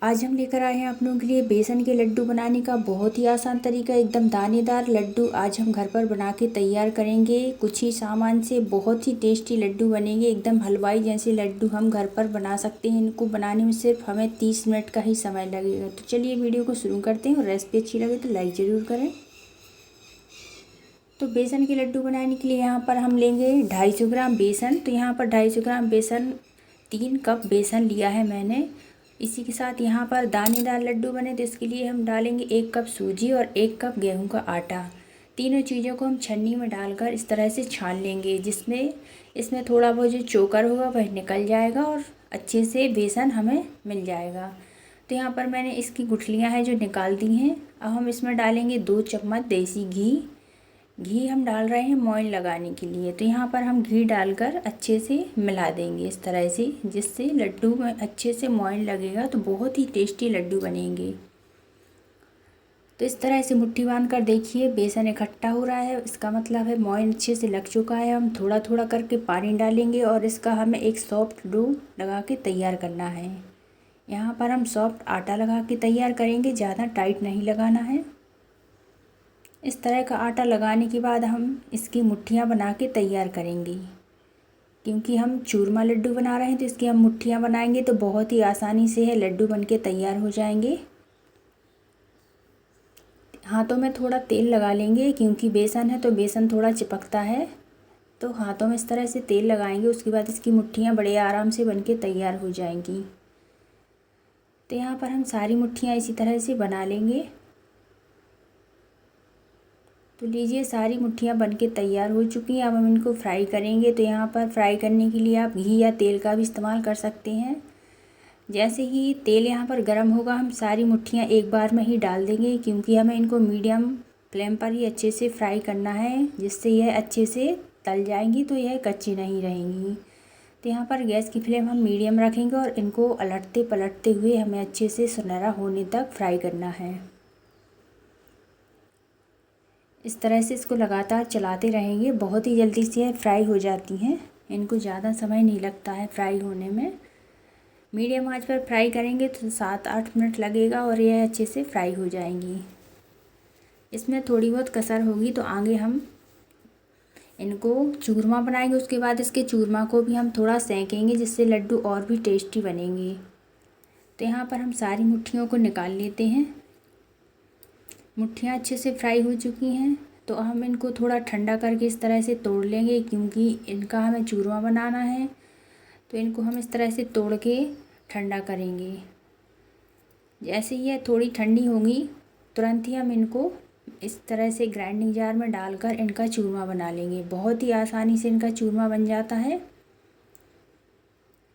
आज हम लेकर आए हैं आप लोगों के लिए बेसन के लड्डू बनाने का बहुत ही आसान तरीका। एकदम दानेदार लड्डू आज हम घर पर बना के तैयार करेंगे। कुछ ही सामान से बहुत ही टेस्टी लड्डू बनेंगे। एकदम हलवाई जैसे लड्डू हम घर पर बना सकते हैं। इनको बनाने में सिर्फ हमें 30 मिनट का ही समय लगेगा। तो चलिए वीडियो को शुरू करते हैं और रेसिपी अच्छी लगे तो लाइक ज़रूर करें। तो बेसन के लड्डू बनाने के लिए यहाँ पर हम लेंगे 250 ग्राम बेसन। तो यहाँ पर 250 ग्राम बेसन, 3 कप बेसन लिया है मैंने। इसी के साथ यहाँ पर दानेदार लड्डू बने तो इसके लिए हम डालेंगे 1 कप सूजी और 1 कप गेहूं का आटा। तीनों चीज़ों को हम छन्नी में डालकर इस तरह से छान लेंगे, जिसमें इसमें थोड़ा बहुत जो चोकर होगा वह निकल जाएगा और अच्छे से बेसन हमें मिल जाएगा। तो यहाँ पर मैंने इसकी गुठलियाँ हैं जो निकाल दी हैं। अब हम इसमें डालेंगे 2 चम्मच देसी घी हम डाल रहे हैं मोइन लगाने के लिए। तो यहाँ पर हम घी डालकर अच्छे से मिला देंगे इस तरह से, जिससे लड्डू में अच्छे से मोइन लगेगा तो बहुत ही टेस्टी लड्डू बनेंगे। तो इस तरह से मुट्ठी बांध कर देखिए बेसन इकट्ठा हो रहा है, इसका मतलब है मोइन अच्छे से लग चुका है। हम थोड़ा थोड़ा करके पानी डालेंगे और इसका हमें एक सॉफ्ट डो लगा के तैयार करना है। यहाँ पर हम सॉफ्ट आटा लगा के तैयार करेंगे, ज़्यादा टाइट नहीं लगाना है। इस तरह का आटा लगाने के बाद हम इसकी मुट्ठियाँ बना के तैयार करेंगे। क्योंकि हम चूरमा लड्डू बना रहे हैं तो इसकी हम मुट्ठियाँ बनाएंगे तो बहुत ही आसानी से है लड्डू बन के तैयार हो जाएंगे। हाथों में थोड़ा तेल लगा लेंगे, क्योंकि बेसन है तो बेसन थोड़ा चिपकता है। तो हाथों में इस तरह से तेल लगाएंगे, उसके बाद इसकी मुट्ठियाँ बड़े आराम से बन के तैयार हो जाएंगी। तो यहाँ पर हम सारी मुट्ठियाँ इसी तरह से बना लेंगे। तो लीजिए सारी मुट्ठियाँ बनके तैयार हो चुकी हैं। अब हम इनको फ्राई करेंगे। तो यहाँ पर फ्राई करने के लिए आप घी या तेल का भी इस्तेमाल कर सकते हैं। जैसे ही तेल यहाँ पर गर्म होगा हम सारी मुट्ठियाँ एक बार में ही डाल देंगे, क्योंकि हमें इनको मीडियम फ्लेम पर ही अच्छे से फ्राई करना है, जिससे यह अच्छे से तल जाएंगी तो यह कच्ची नहीं रहेंगी। तो यहाँ पर गैस की फ्लेम हम मीडियम रखेंगे और इनको अलटते पलटते हुए हमें अच्छे से सुनहरा होने तक फ्राई करना है। इस तरह से इसको लगातार चलाते रहेंगे, बहुत ही जल्दी से फ्राई हो जाती हैं। इनको ज़्यादा समय नहीं लगता है फ्राई होने में। मीडियम आंच पर फ्राई करेंगे तो 7-8 मिनट लगेगा और यह अच्छे से फ्राई हो जाएंगी। इसमें थोड़ी बहुत कसर होगी तो आगे हम इनको चूरमा बनाएंगे। उसके बाद इसके चूरमा को भी हम थोड़ा सेकेंगे, जिससे लड्डू और भी टेस्टी बनेंगे। तो यहाँ पर हम सारी मुट्ठियों को निकाल लेते हैं। मुट्ठियाँ अच्छे से फ्राई हो चुकी हैं। तो हम इनको थोड़ा ठंडा करके इस तरह से तोड़ लेंगे, क्योंकि इनका हमें चूरमा बनाना है। तो इनको हम इस तरह से तोड़ के ठंडा करेंगे। जैसे ही ये थोड़ी ठंडी होगी तुरंत ही हम इनको इस तरह से ग्राइंडिंग जार में डालकर इनका चूरमा बना लेंगे। बहुत ही आसानी से इनका चूरमा बन जाता है।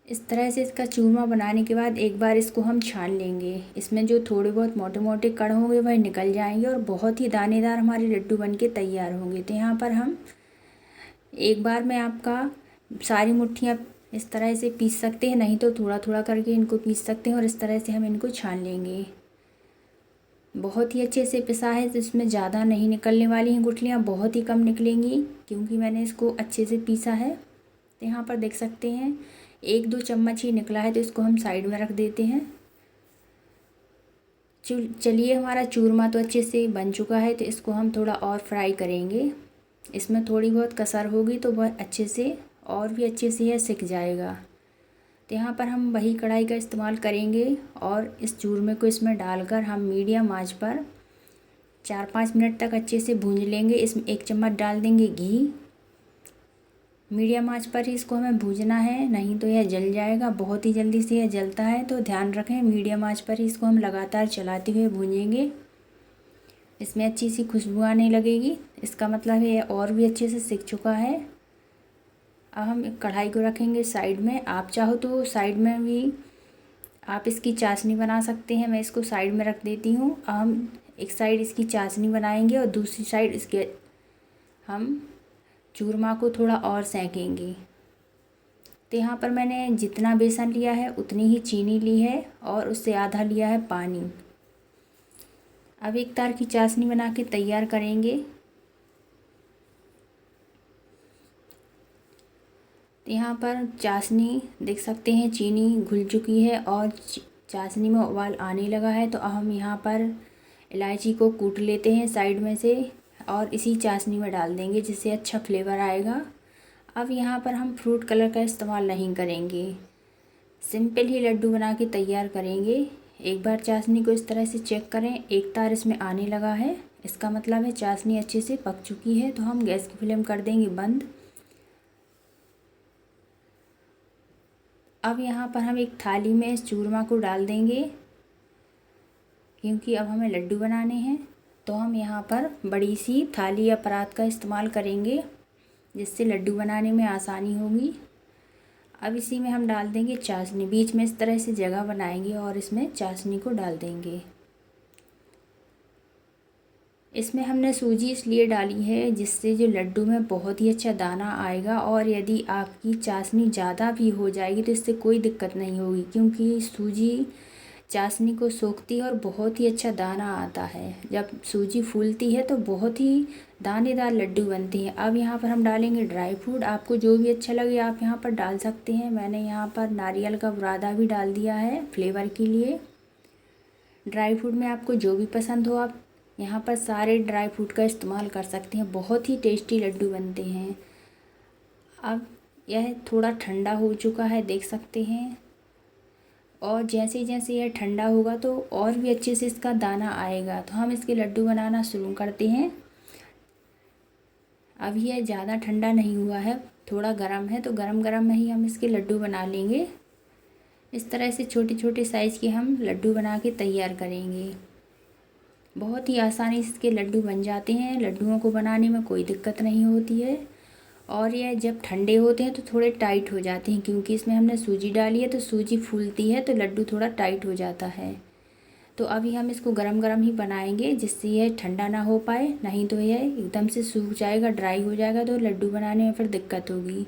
इस तरह से इसका चूरमा बनाने के बाद एक बार इसको हम छान लेंगे। इसमें जो थोड़े बहुत मोटे मोटे कण होंगे वह निकल जाएंगे और बहुत ही दानेदार हमारे लड्डू बन के तैयार होंगे। तो यहाँ पर हम एक बार में आपका सारी मुट्ठियाँ इस तरह से पीस सकते हैं, नहीं तो थोड़ा थोड़ा करके इनको पीस सकते हैं। और इस तरह से हम इनको छान लेंगे। बहुत ही अच्छे से पिसा है तो इसमें ज़्यादा नहीं निकलने वाली हैं गुठलियाँ, बहुत ही कम निकलेंगी, क्योंकि मैंने इसको अच्छे से पीसा है। तो यहाँ पर देख सकते हैं 1-2 चम्मच ही निकला है, तो इसको हम साइड में रख देते हैं। चलिए हमारा चूरमा तो अच्छे से बन चुका है, तो इसको हम थोड़ा और फ्राई करेंगे। इसमें थोड़ी बहुत कसर होगी तो वह अच्छे से और भी अच्छे से यह सिक जाएगा। तो यहाँ पर हम वही कढ़ाई का इस्तेमाल करेंगे और इस चूरमे को इसमें डालकर हम मीडियम आंच पर 4-5 मिनट तक अच्छे से भूंज लेंगे। इसमें 1 चम्मच डाल देंगे घी। मीडियम आंच पर ही इसको हमें भूंजना है, नहीं तो यह जल जाएगा। बहुत ही जल्दी से यह जलता है, तो ध्यान रखें मीडियम आंच पर ही इसको हम लगातार चलाते हुए भूंजेंगे। इसमें अच्छी सी खुशबू आने लगेगी, इसका मतलब है यह और भी अच्छे से सिक चुका है। अब हम एक कढ़ाई को रखेंगे साइड में। आप चाहो तो साइड में भी आप इसकी चाशनी बना सकते हैं। मैं इसको साइड में रख देती हूँ। अब हम एक साइड इसकी चाशनी बनाएंगे और दूसरी साइड इसके हम चूरमा को थोड़ा और सेकेंगे। तो यहाँ पर मैंने जितना बेसन लिया है उतनी ही चीनी ली है और उससे आधा लिया है पानी। अब एक तार की चाशनी बना के तैयार करेंगे। तो यहाँ पर चाशनी देख सकते हैं चीनी घुल चुकी है और चाशनी में उबाल आने लगा है, तो अब हम यहाँ पर इलायची को कूट लेते हैं साइड में से और इसी चाशनी में डाल देंगे, जिससे अच्छा फ्लेवर आएगा। अब यहाँ पर हम फ्रूट कलर का इस्तेमाल नहीं करेंगे, सिंपल ही लड्डू बना के तैयार करेंगे। एक बार चाशनी को इस तरह से चेक करें, एक तार इसमें आने लगा है, इसका मतलब है चाशनी अच्छे से पक चुकी है। तो हम गैस की फ्लेम कर देंगे बंद। अब यहाँ पर हम एक थाली में इस चूरमा को डाल देंगे, क्योंकि अब हमें लड्डू बनाने हैं। तो हम यहाँ पर बड़ी सी थाली या परात का इस्तेमाल करेंगे, जिससे लड्डू बनाने में आसानी होगी। अब इसी में हम डाल देंगे चाशनी, बीच में इस तरह से जगह बनाएंगे और इसमें चाशनी को डाल देंगे। इसमें हमने सूजी इसलिए डाली है जिससे जो लड्डू में बहुत ही अच्छा दाना आएगा, और यदि आपकी चाशनी ज़्यादा भी हो जाएगी तो इससे कोई दिक्कत नहीं होगी, क्योंकि सूजी चाशनी को सोखती है और बहुत ही अच्छा दाना आता है। जब सूजी फूलती है तो बहुत ही दानेदार लड्डू बनते हैं। अब यहाँ पर हम डालेंगे ड्राई फ्रूट, आपको जो भी अच्छा लगे आप यहाँ पर डाल सकते हैं। मैंने यहाँ पर नारियल का बुरादा भी डाल दिया है फ्लेवर के लिए। ड्राई फ्रूट में आपको जो भी पसंद हो आप यहाँ पर सारे ड्राई फ्रूट का इस्तेमाल कर सकते हैं, बहुत ही टेस्टी लड्डू बनते हैं। अब यह थोड़ा ठंडा हो चुका है, देख सकते हैं, और जैसे जैसे यह ठंडा होगा तो और भी अच्छे से इसका दाना आएगा। तो हम इसके लड्डू बनाना शुरू करते हैं। अभी यह ज़्यादा ठंडा नहीं हुआ है, थोड़ा गर्म है, तो गरम गरम में ही हम इसके लड्डू बना लेंगे। इस तरह से छोटे छोटे साइज़ के हम लड्डू बना के तैयार करेंगे। बहुत ही आसानी से इसके लड्डू बन जाते हैं, लड्डुओं को बनाने में कोई दिक्कत नहीं होती है। और यह जब ठंडे होते हैं तो थोड़े टाइट हो जाते हैं, क्योंकि इसमें हमने सूजी डाली है, तो सूजी फूलती है तो लड्डू थोड़ा टाइट हो जाता है। तो अभी हम इसको गरम गरम ही बनाएंगे, जिससे यह ठंडा ना हो पाए, नहीं तो यह एकदम से सूख जाएगा, ड्राई हो जाएगा, तो लड्डू बनाने में फिर दिक्कत होगी।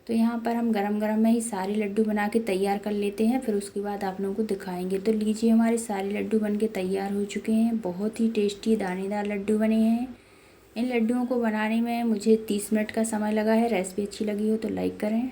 तो यहाँ पर हम गरम गरम में ही सारे लड्डू बना के तैयार कर लेते हैं, फिर उसके बाद आप लोगों को दिखाएंगे। तो लीजिए, हमारे सारे लड्डू बन के तैयार हो चुके हैं। बहुत ही टेस्टी दानेदार लड्डू बने हैं। इन लड्डुओं को बनाने में मुझे 30 मिनट का समय लगा है। रेसिपी अच्छी लगी हो तो लाइक करें।